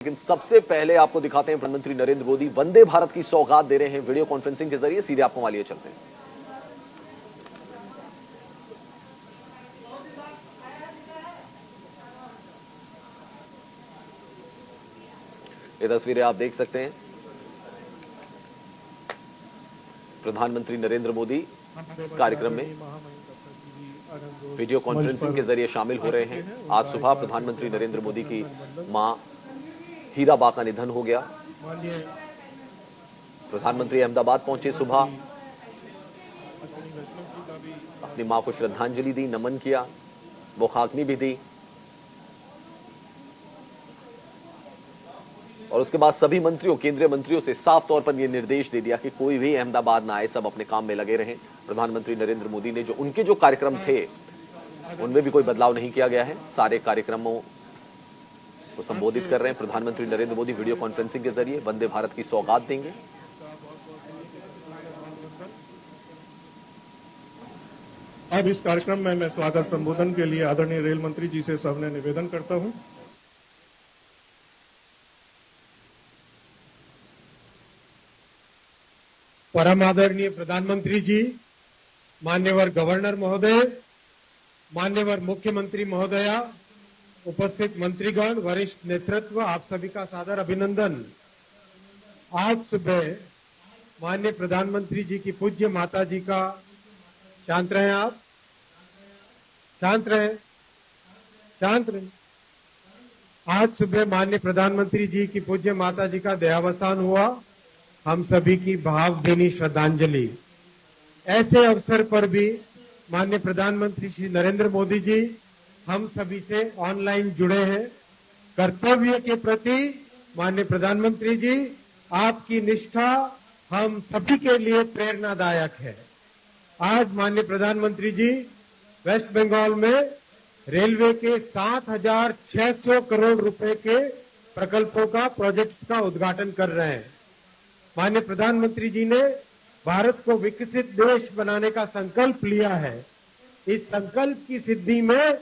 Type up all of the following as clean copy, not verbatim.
लेकिन सबसे पहले आपको दिखाते हैं प्रधानमंत्री नरेंद्र मोदी वंदे भारत की सौगात दे रहे हैं वीडियो कॉन्फ्रेंसिंग के जरिए। सीधे आपको वहां लिए चलते हैं। ये तस्वीरें आप देख सकते हैं। प्रधानमंत्री नरेंद्र मोदी इस कार्यक्रम में वीडियो कॉन्फ्रेंसिंग के जरिए शामिल हो रहे हैं। आज सुबह प्रधानमंत्री नरेंद्र मोदी की मां हीराबा का निधन हो गया। प्रधानमंत्री अहमदाबाद पहुंचे सुबह, अपनी मां को श्रद्धांजलि दी, नमन किया, मुखाग्नि भी दी और उसके बाद सभी मंत्रियों, केंद्रीय मंत्रियों से साफ तौर पर यह निर्देश दे दिया कि कोई भी अहमदाबाद ना आए, सब अपने काम में लगे रहें। प्रधानमंत्री नरेंद्र मोदी ने उनके जो कार्यक्रम थे उनमें भी कोई बदलाव नहीं किया गया है। सारे कार्यक्रमों को संबोधित कर रहे हैं प्रधानमंत्री नरेंद्र मोदी वीडियो कॉन्फ्रेंसिंग के जरिए। वंदे भारत की सौगात देंगे। अब इस कार्यक्रम में मैं स्वागत संबोधन के लिए आदरणीय रेल मंत्री जी से सविनय निवेदन करता हूं। परम आदरणीय प्रधानमंत्री जी, मान्यवर गवर्नर महोदय, मान्यवर मुख्यमंत्री महोदया, उपस्थित मंत्रीगण, वरिष्ठ नेतृत्व, आप सभी का सादर अभिनंदन। आज सुबह माननीय प्रधानमंत्री जी की पूज्य माता जी का, शांत रहें आप, शांत रहें, शांत रहें। आज सुबह माननीय प्रधानमंत्री जी की पूज्य माता जी का देहावसान हुआ। हम सभी की भावभीनी श्रद्धांजलि। ऐसे अवसर पर भी माननीय प्रधानमंत्री श्री नरेंद्र मोदी जी हम सभी से ऑनलाइन जुड़े हैं। कर्तव्य के प्रति माननीय प्रधानमंत्री जी, आपकी निष्ठा हम सभी के लिए प्रेरणादायक है। आज माननीय प्रधानमंत्री जी वेस्ट बंगाल में रेलवे के 7,600 करोड़ रुपए के प्रकल्पों का, प्रोजेक्ट्स का उद्घाटन कर रहे हैं। माननीय प्रधानमंत्री जी ने भारत को विकसित देश बनाने का संकल्प लिया है। इस संकल्प की सिद्धि में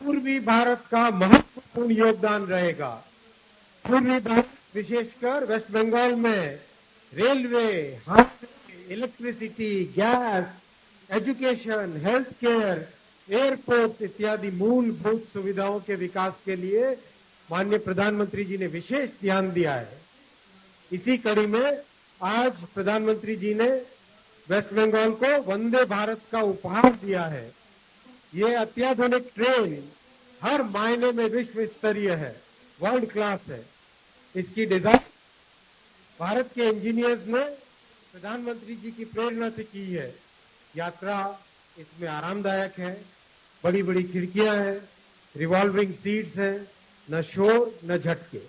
पूर्वी भारत का महत्वपूर्ण योगदान रहेगा। पूर्वी भारत, विशेषकर वेस्ट बंगाल में railway, highway, electricity, gas, education, health care, airport इत्यादि मूलभूत सुविधाओं के विकास के लिए माननीय प्रधानमंत्री जी ने विशेष ध्यान दिया है। इसी कड़ी में आज प्रधानमंत्री जी ने वेस्ट बंगाल को वंदे भारत का उपहार दिया है। ये अत्याधुनिक ट्रेन हर मायने में विश्व स्तरीय है, वर्ल्ड क्लास है। इसकी डिजाइन भारत के इंजीनियर्स ने प्रधानमंत्री जी की प्रेरणा से की है। यात्रा इसमें आरामदायक है, बड़ी बड़ी खिड़कियां हैं, रिवॉल्विंग सीट्स हैं, न शोर न झटके।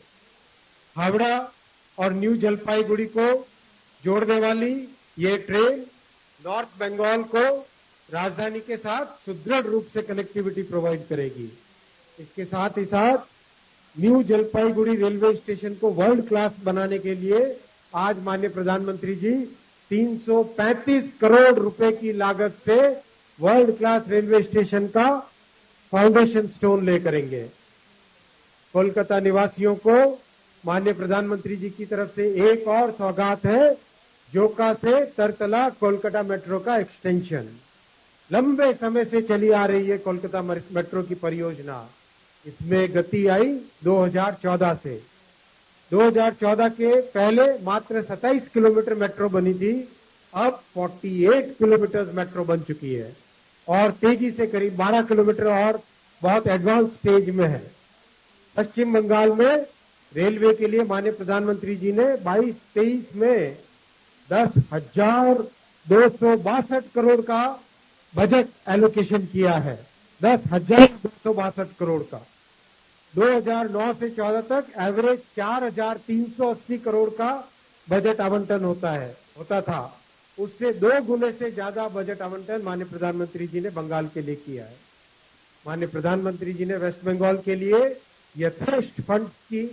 हावड़ा और न्यू जलपाईगुड़ी को जोड़ने वाली ये ट्रेन नॉर्थ बंगाल को राजधानी के साथ सुदृढ़ रूप से कनेक्टिविटी प्रोवाइड करेगी। इसके साथ ही साथ न्यू जलपाईगुड़ी रेलवे स्टेशन को वर्ल्ड क्लास बनाने के लिए आज माननीय प्रधानमंत्री जी 335 करोड़ रुपए की लागत से वर्ल्ड क्लास रेलवे स्टेशन का फाउंडेशन स्टोन ले करेंगे। कोलकाता निवासियों को माननीय प्रधानमंत्री जी की तरफ से एक और सौगात है, जोका से तरतला कोलकाता मेट्रो का एक्सटेंशन। लंबे समय से चली आ रही है कोलकाता मेट्रो की परियोजना। इसमें गति आई 2014 से। 2014 के पहले मात्र 27 किलोमीटर मेट्रो बनी थी, अब 48 किलोमीटर मेट्रो बन चुकी है और तेजी से करीब 12 किलोमीटर और बहुत एडवांस स्टेज में है। पश्चिम बंगाल में रेलवे के लिए माननीय प्रधानमंत्री जी ने 22-23 में 10,262 करोड़ का बजट एलोकेशन किया है। 10,262 करोड़ का। 2009 से 14 तक एवरेज 4,380 करोड़ का बजट आवंटन होता था। उससे 2 गुने से ज्यादा बजट आवंटन माननीय प्रधानमंत्री जी ने बंगाल के लिए किया है। माननीय प्रधानमंत्री जी ने वेस्ट बंगाल के लिए यथेष्ट फंड्स की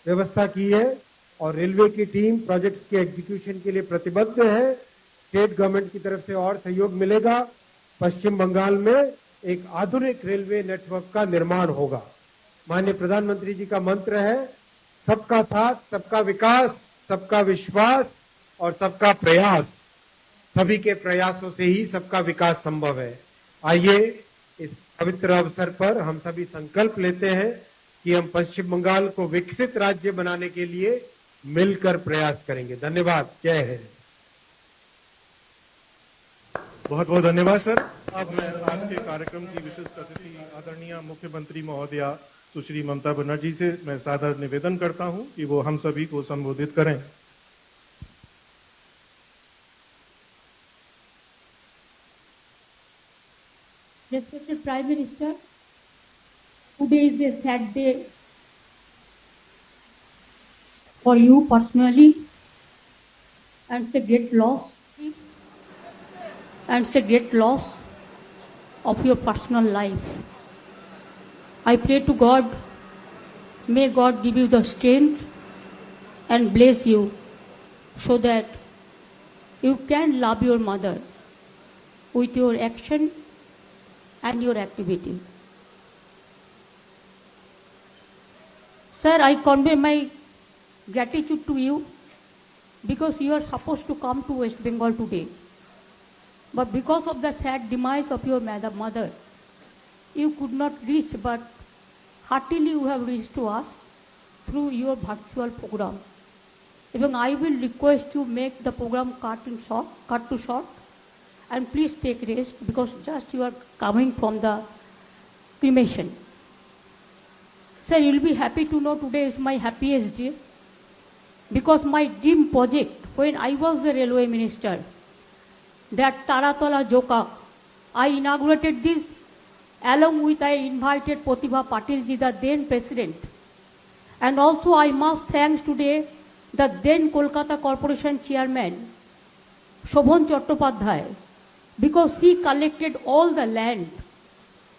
व्यवस्था की है और रेलवे की टीम प्रोजेक्ट्स के एग्जीक्यूशन के लिए प्रतिबद्ध है। स्टेट गवर्नमेंट की तरफ से और सहयोग मिलेगा। पश्चिम बंगाल में एक आधुनिक रेलवे नेटवर्क का निर्माण होगा। माननीय प्रधानमंत्री जी का मंत्र है सबका साथ, सबका विकास, सबका विश्वास और सबका प्रयास, सभी के प्रयासों से ही सबका विकास संभव है। आइए इस पवित्र अवसर पर हम सभी संकल्प लेते हैं कि हम पश्चिम बंगाल को विकसित राज्य बनाने के लिए मिलकर प्रयास करेंगे। धन्यवाद। जय हिंद। बहुत बहुत धन्यवाद सर। अब मैं आज के कार्यक्रम की विशिष्ट अतिथि आदरणीय मुख्यमंत्री महोदया सुश्री ममता बनर्जी से मैं सादर निवेदन करता हूं कि वो हम सभी को संबोधित करें। Respected Prime Minister, today is a sad day for you personally, and it's a great loss, and it's a great loss of your personal life. I pray to God, may God give you the strength and bless you so that you can love your mother with your action and your activity. Sir, I convey my gratitude to you because you are supposed to come to West Bengal today. But because of the sad demise of your mother, you could not reach, but heartily you have reached to us through your virtual program. Even I will request you make the program cut to short, and please take rest because just you are coming from the cremation. Sir, you will be happy to know today is my happiest day because my dream project when I was the railway minister, that Taratala Joka, I inaugurated this along with I invited Pratibha Patil ji, the then president. And also I must thank today the then Kolkata Corporation chairman, Shobhan Chattopadhyay, because he collected all the land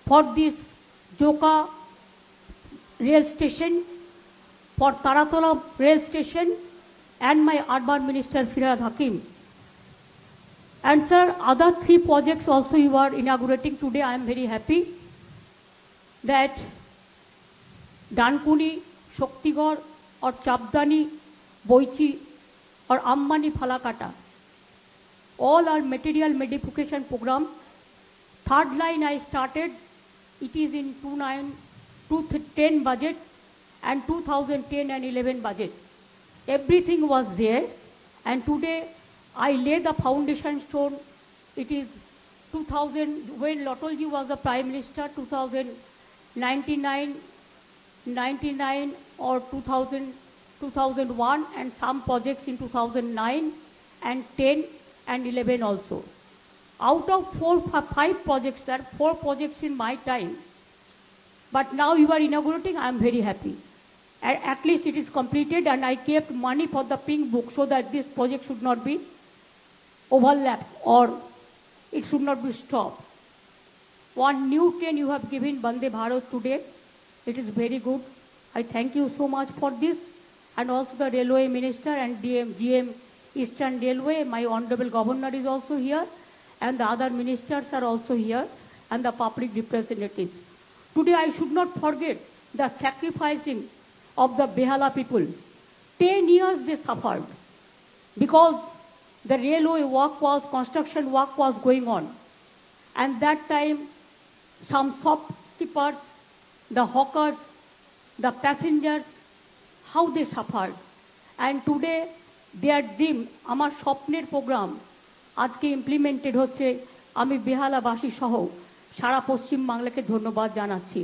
for this Joka rail station, for Taratala rail station, and my urban minister Firhad Hakim. And sir, other 3 projects also you are inaugurating today. I am very happy that Dankuni, Shaktigor or Chabdani, Boichi or Ammani Phalakata, all are material modification program. Third line I started, it is in 2010 budget and 2010 and 11 budget. Everything was there, and today I lay the foundation stone. It is 2000, when Lotolji was the Prime Minister, 2099 or 2001, and some projects in 2009 and 10 and 11 also. Out of 5 projects, sir, 4 projects in my time. But now you are inaugurating, I am very happy. At least it is completed, and I kept money for the pink book so that this project should not be overlapped or it should not be stopped. One new train you have given Vande Bharat today. It is very good. I thank you so much for this, and also the Railway Minister and GM Eastern Railway. My Honorable Governor is also here, and the other ministers are also here, and the public representatives. Today I should not forget the sacrificing of the Behala people. 10 years they suffered because the railway work was, construction work was going on. And that time, some shopkeepers, the hawkers, the passengers, how they suffered. And today, their dream, আমার স্বপ্নের programme আজকে implemented হচ্ছে। আমি বেহালাবাসী সহ সারা পশ্চিম বাংলাকে ধন্যবাদ জানাচ্ছি।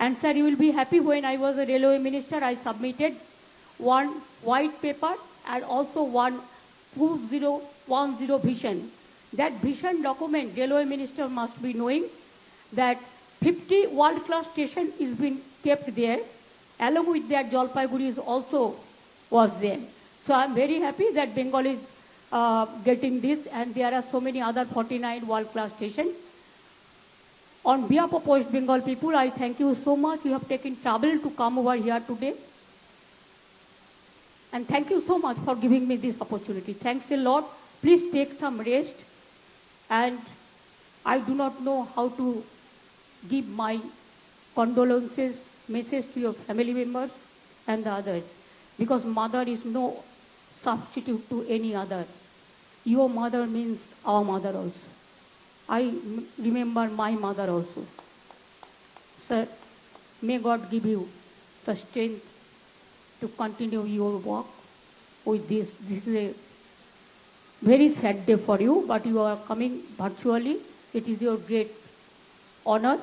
And sir, you will be happy when I was a railway minister, I submitted one white paper and also one 2010 vision. That vision document, railway minister must be knowing that 50 world-class station is being kept there. Along with that, Jalpaiguri is also was there. So I'm very happy that Bengal is getting this, and there are so many other 49 world-class stations. On behalf of West Bengal people, I thank you so much. You have taken trouble to come over here today. And thank you so much for giving me this opportunity. Thanks a lot. Please take some rest. And I do not know how to give my condolences message to your family members and the others. because mother is no substitute to any other. Your mother means our mother also. Remember my mother also. Sir, may God give you the strength to continue your work with this. This is a very sad day for you, but you are coming virtually. It is your great honor,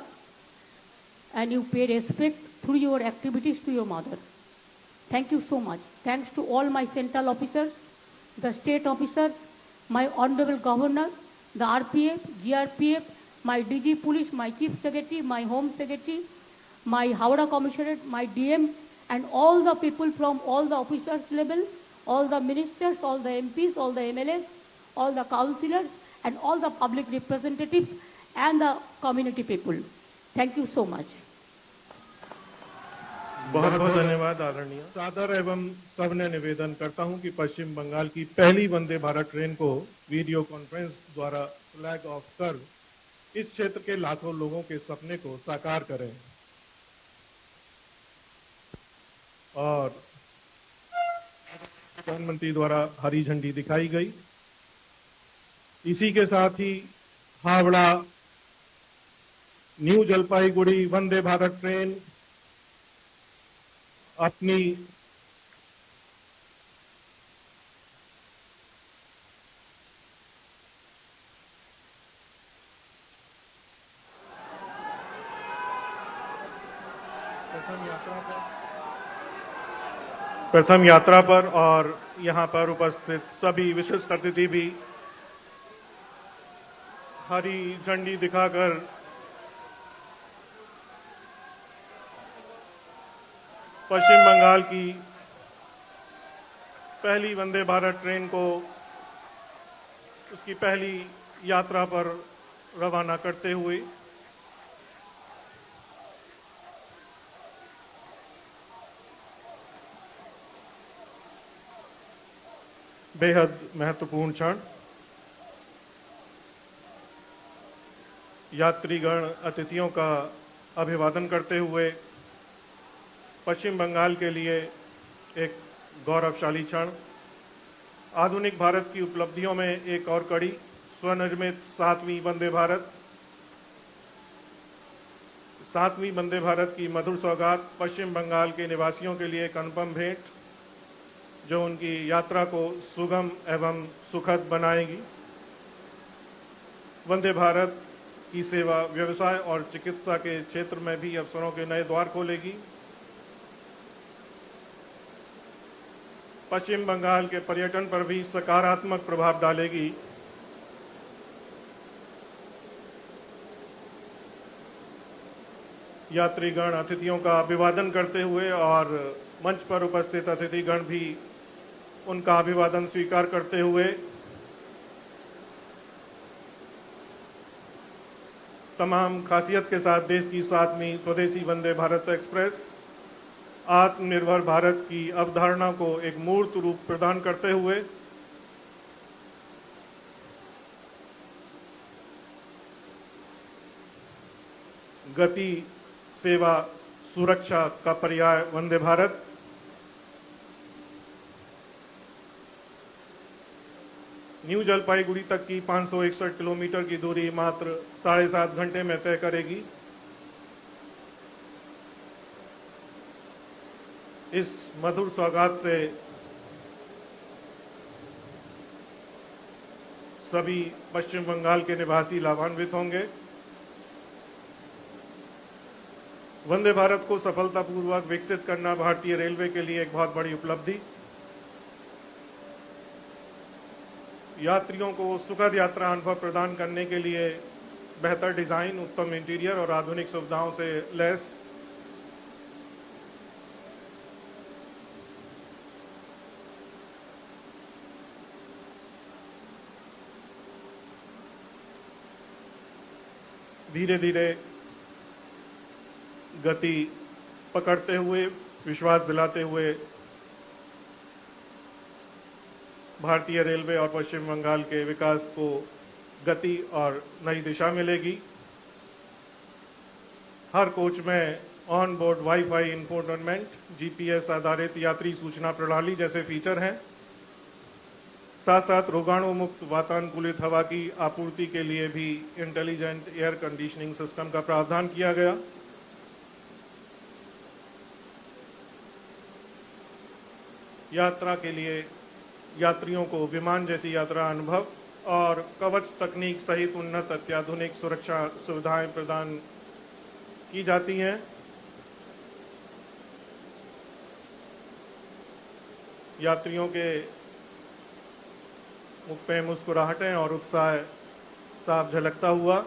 and you pay respect through your activities to your mother. Thank you so much. Thanks to all my central officers, the state officers, my honorable governor, the RPF, GRPF, my DG police, my chief secretary, my home secretary, my Howrah commissioner, my DM, and all the people from all the officers level, all the ministers, all the MPs, all the MLAs, all the councillors, and all the public representatives and the community people. Thank you so much. बहुत बहुत धन्यवाद आदरणीय। सादर एवं सबने निवेदन करता हूं कि पश्चिम बंगाल की पहली वंदे भारत ट्रेन को वीडियो कॉन्फ्रेंस द्वारा फ्लैग ऑफ कर इस क्षेत्र के लाखों लोगों के सपने को साकार करें। और प्रधानमंत्री द्वारा हरी झंडी दिखाई गई। इसी के साथ ही हावड़ा न्यू जलपाईगुड़ी वंदे भारत ट्रेन अपनी प्रथम यात्रा पर और यहां पर उपस्थित सभी विशिष्ट अतिथि भी हरी झंडी दिखाकर पश्चिम बंगाल की पहली वंदे भारत ट्रेन को उसकी पहली यात्रा पर रवाना करते हुए बेहद महत्वपूर्ण क्षण। यात्रीगण अतिथियों का अभिवादन करते हुए पश्चिम बंगाल के लिए एक गौरवशाली क्षण। आधुनिक भारत की उपलब्धियों में एक और कड़ी स्वनिर्मित सातवीं वंदे भारत। सातवीं वंदे भारत की मधुर सौगात पश्चिम बंगाल के निवासियों के लिए एक अनुपम भेंट, जो उनकी यात्रा को सुगम एवं सुखद बनाएगी। वंदे भारत की सेवा व्यवसाय और चिकित्सा के क्षेत्र में भी अवसरों के नए द्वार खोलेगी। पश्चिम बंगाल के पर्यटन पर भी सकारात्मक प्रभाव डालेगी। यात्रीगण अतिथियों का अभिवादन करते हुए और मंच पर उपस्थित अतिथिगण भी उनका अभिवादन स्वीकार करते हुए तमाम खासियत के साथ देश की सातवीं स्वदेशी वंदे भारत एक्सप्रेस आत्मनिर्भर भारत की अवधारणा को एक मूर्त रूप प्रदान करते हुए गति, सेवा, सुरक्षा का पर्याय वंदे भारत न्यू जलपाईगुड़ी तक की 561 किलोमीटर की दूरी मात्र 7.5 घंटे में तय करेगी। इस मधुर सौगात से सभी पश्चिम बंगाल के निवासी लाभान्वित होंगे। वंदे भारत को सफलतापूर्वक विकसित करना भारतीय रेलवे के लिए एक बहुत बड़ी उपलब्धि। यात्रियों को सुखद यात्रा अनुभव प्रदान करने के लिए बेहतर डिजाइन, उत्तम इंटीरियर और आधुनिक सुविधाओं से लैस धीरे धीरे गति पकड़ते हुए, विश्वास दिलाते हुए भारतीय रेलवे और पश्चिम बंगाल के विकास को गति और नई दिशा मिलेगी। हर कोच में on board wifi infotainment, GPS आधारित यात्री सूचना प्रणाली जैसे फीचर हैं। साथ साथ रोगाणु मुक्त वातानुकूलित हवा की आपूर्ति के लिए भी इंटेलिजेंट एयर कंडीशनिंग सिस्टम का प्रावधान किया गया। यात्रा के लिए यात्रियों को विमान जैसी यात्रा अनुभव और कवच तकनीक सहित उन्नत अत्याधुनिक सुरक्षा सुविधाएं प्रदान की जाती हैं। यात्रियों के मुख पे मुस्कुराहटें और उत्साह साफ झलकता हुआ।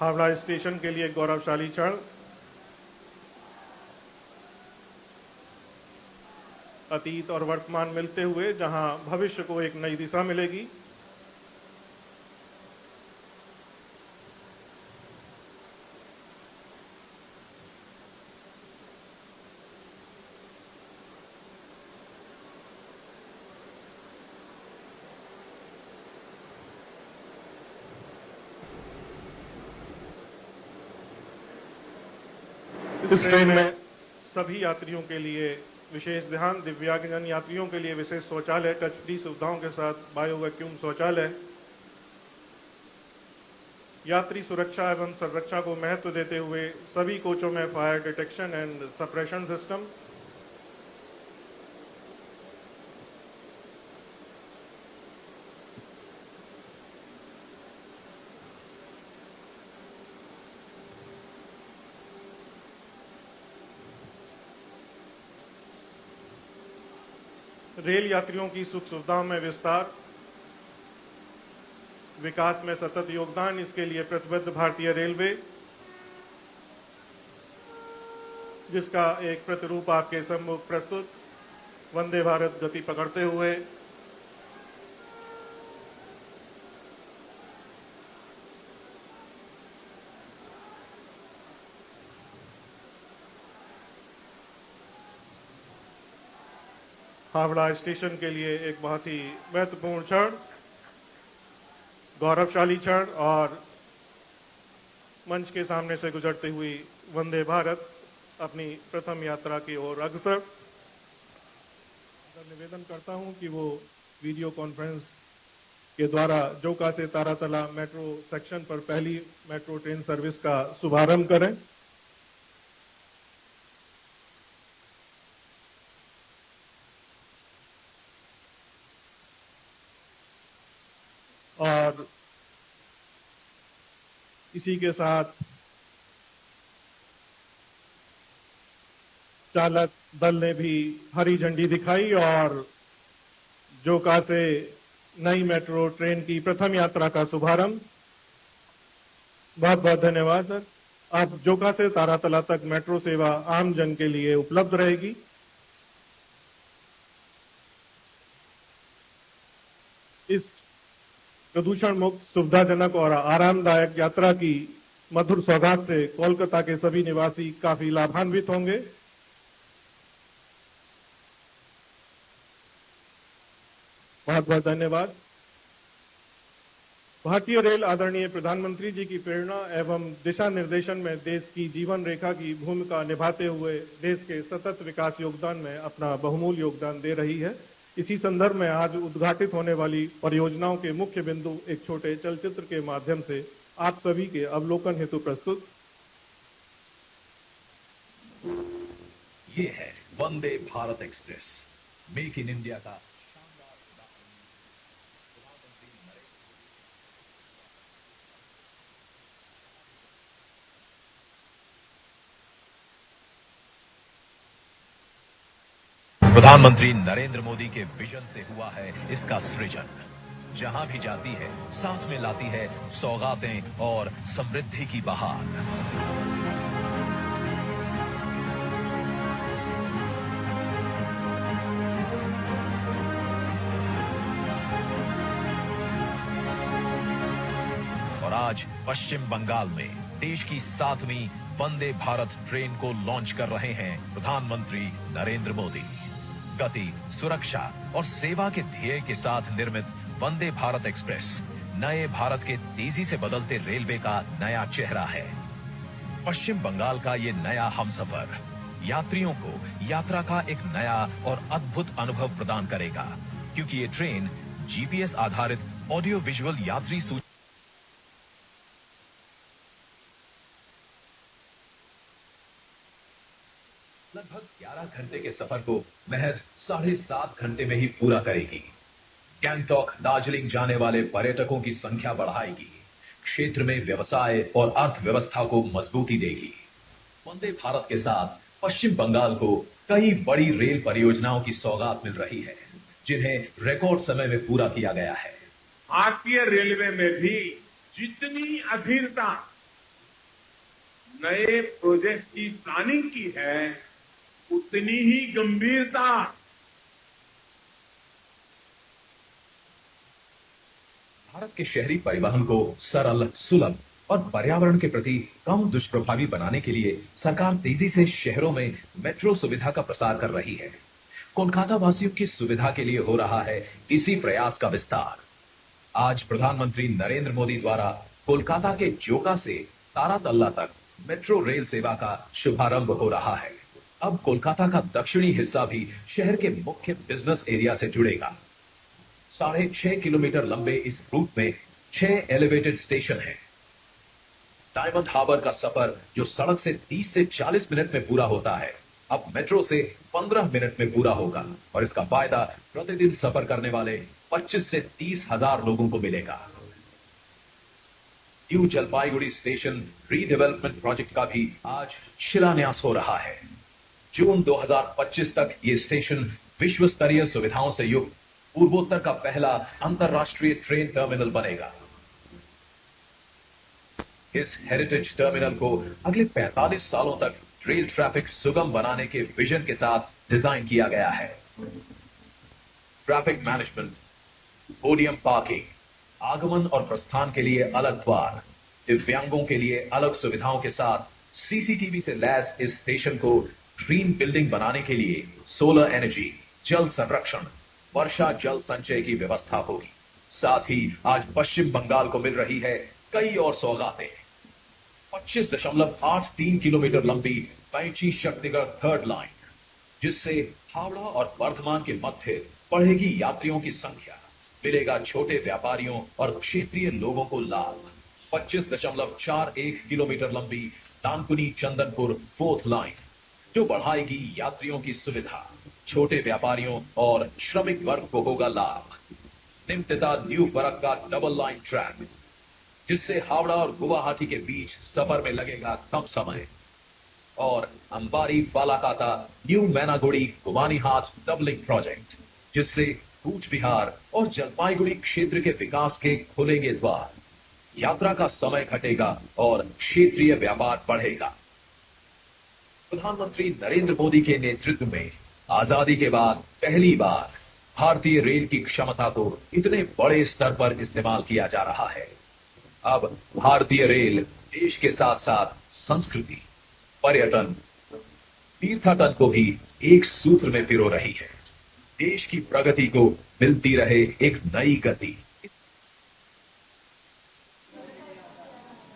हावड़ा स्टेशन के लिए एक गौरवशाली क्षण। अतीत और वर्तमान मिलते हुए जहां भविष्य को एक नई दिशा मिलेगी। इस ट्रेन में सभी यात्रियों के लिए विशेष ध्यान, दिव्यांगजन यात्रियों के लिए विशेष शौचालय, टच फ्री सुविधाओं के साथ बायो वैक्यूम शौचालय। यात्री सुरक्षा एवं संरक्षा को महत्व देते हुए सभी कोचों में fire detection and suppression system. Rail यात्रियों की सुख सुविधाओं में विस्तार, विकास में सतत योगदान, इसके लिए प्रतिबद्ध भारतीय रेलवे, जिसका एक प्रतिरूप आपके सम्मुख प्रस्तुत। वंदे भारत गति पकड़ते हुए हावड़ा स्टेशन के लिए एक बहुत ही महत्वपूर्ण क्षण, गौरवशाली क्षण। और मंच के सामने से गुजरती हुई वंदे भारत अपनी प्रथम यात्रा की ओर अग्रसर। निवेदन करता हूं कि वो वीडियो कॉन्फ्रेंस के द्वारा जोका से तारातला मेट्रो सेक्शन पर पहली मेट्रो ट्रेन सर्विस का शुभारंभ करें। और इसी के साथ चालक दल ने भी हरी झंडी दिखाई और जोका से नई मेट्रो ट्रेन की प्रथम यात्रा का शुभारंभ। बहुत बहुत धन्यवाद सर। अब जोका से तारातला तक मेट्रो सेवा आम जन के लिए उपलब्ध रहेगी। इस प्रदूषण मुक्त, सुविधाजनक और आरामदायक यात्रा की मधुर सौगात से कोलकाता के सभी निवासी काफी लाभान्वित होंगे। बहुत बहुत धन्यवाद। भारतीय रेल आदरणीय प्रधानमंत्री जी की प्रेरणा एवं दिशा निर्देशन में देश की जीवन रेखा की भूमिका निभाते हुए देश के सतत विकास योगदान में अपना बहुमूल्य योगदान दे रही है। इसी संदर्भ में आज उद्घाटित होने वाली परियोजनाओं के मुख्य बिंदु एक छोटे चलचित्र के माध्यम से आप सभी के अवलोकन हेतु प्रस्तुत। ये है Vande Bharat express, make in India का प्रधानमंत्री नरेंद्र मोदी के विजन से हुआ है इसका सृजन। जहां भी जाती है साथ में लाती है सौगातें और समृद्धि की बहार। और आज पश्चिम बंगाल में देश की 7वीं वंदे भारत ट्रेन को लॉन्च कर रहे हैं प्रधानमंत्री नरेंद्र मोदी। गति, सुरक्षा और सेवा के ध्येय के साथ निर्मित वंदे भारत एक्सप्रेस नए भारत के तेजी से बदलते रेलवे का नया चेहरा है। पश्चिम बंगाल का ये नया हमसफर यात्रियों को यात्रा का एक नया और अद्भुत अनुभव प्रदान करेगा, क्योंकि ये ट्रेन जीपीएस आधारित ऑडियो विजुअल यात्री सूची लगभग 11 घंटे के सफर को महज 7.5 घंटे में ही पूरा करेगी। गैंगटॉक, दार्जिलिंग जाने वाले पर्यटकों की संख्या बढ़ाएगी, क्षेत्र में व्यवसाय और अर्थव्यवस्था को मजबूती देगी। वंदे भारत के साथ पश्चिम बंगाल को कई बड़ी रेल परियोजनाओं की सौगात मिल रही है, जिन्हें रिकॉर्ड समय में पूरा किया गया है। भारतीय रेलवे में भी जितनी अधीरता नए प्रोजेक्ट्स की प्लानिंग की है, उतनी ही गंभीरता भारत के शहरी परिवहन को सरल, सुलभ और पर्यावरण के प्रति कम दुष्प्रभावी बनाने के लिए सरकार तेजी से शहरों में मेट्रो सुविधा का प्रसार कर रही है। कोलकाता वासियों की सुविधा के लिए हो रहा है इसी प्रयास का विस्तार। आज प्रधानमंत्री नरेंद्र मोदी द्वारा कोलकाता के जोका से तारातल्ला तक मेट्रो रेल सेवा का शुभारंभ हो रहा है। अब कोलकाता का दक्षिणी हिस्सा भी शहर के मुख्य बिजनेस एरिया से जुड़ेगा। 6.5 किलोमीटर लंबे इस रूट में 6 एलिवेटेड स्टेशन हैं। डायमंड हार्बर का सफर जो सड़क से 30 से 40 मिनट में पूरा होता है, अब मेट्रो से 15 मिनट में पूरा होगा और इसका फायदा प्रतिदिन सफर करने वाले 25 से 30 हजार लोगों को मिलेगा। New Jalpaiguri station redevelopment project का भी आज शिलान्यास हो रहा है। जून 2025 तक ये स्टेशन विश्व स्तरीय सुविधाओं से युक्त पूर्वोत्तर का पहला अंतरराष्ट्रीय ट्रेन टर्मिनल बनेगा। इस हेरिटेज टर्मिनल को अगले 45 सालों तक रेल ट्रैफिक सुगम बनाने के विजन के साथ डिजाइन किया गया है। ट्रैफिक मैनेजमेंट, पोडियम पार्किंग, आगमन और प्रस्थान के लिए अलग द्वार, दिव्यांगों के लिए अलग सुविधाओं के साथ सीसीटीवी से लैस इस स्टेशन को ग्रीन बिल्डिंग बनाने के लिए सोलर एनर्जी, जल संरक्षण, वर्षा जल संचय की व्यवस्था होगी। साथ ही आज पश्चिम बंगाल को मिल रही है कई और सौगातें। 25.83 किलोमीटर लंबी पैंची शक्तिगढ़ थर्ड लाइन, जिससे हावड़ा और वर्धमान के मध्य बढ़ेगी यात्रियों की संख्या, मिलेगा छोटे व्यापारियों और क्षेत्रीय लोगों को लाभ। 25.41 किलोमीटर लंबी दानकुनी चंदनपुर फोर्थ लाइन, जो बढ़ाएगी यात्रियों की सुविधा, छोटे व्यापारियों और श्रमिक वर्ग को होगा लाभ। Nimtita new Farakka double line track, जिससे हावड़ा और गुवाहाटी के बीच सफर में लगेगा कम समय। और अंबारी फालाकाता न्यू मैनागुड़ी गुवानीहाट डबलिंग प्रोजेक्ट, जिससे कूच बिहार और जलपाईगुड़ी क्षेत्र के विकास के खुलेंगे द्वार। यात्रा का समय घटेगा और क्षेत्रीय व्यापार बढ़ेगा। प्रधानमंत्री नरेंद्र मोदी के नेतृत्व में आजादी के बाद पहली बार भारतीय रेल की क्षमता को इतने बड़े स्तर पर इस्तेमाल किया जा रहा है। अब भारतीय रेल देश के साथ साथ संस्कृति, पर्यटन, तीर्थाटन को भी एक सूत्र में पिरो रही है। देश की प्रगति को मिलती रहे एक नई गति।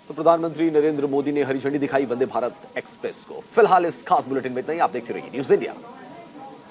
तो प्रधानमंत्री नरेंद्र मोदी ने हरी झंडी दिखाई वंदे भारत एक्सप्रेस को। फिलहाल इस खास बुलेटिन में इतना ही। आप देखते रहिए न्यूज़ इंडिया।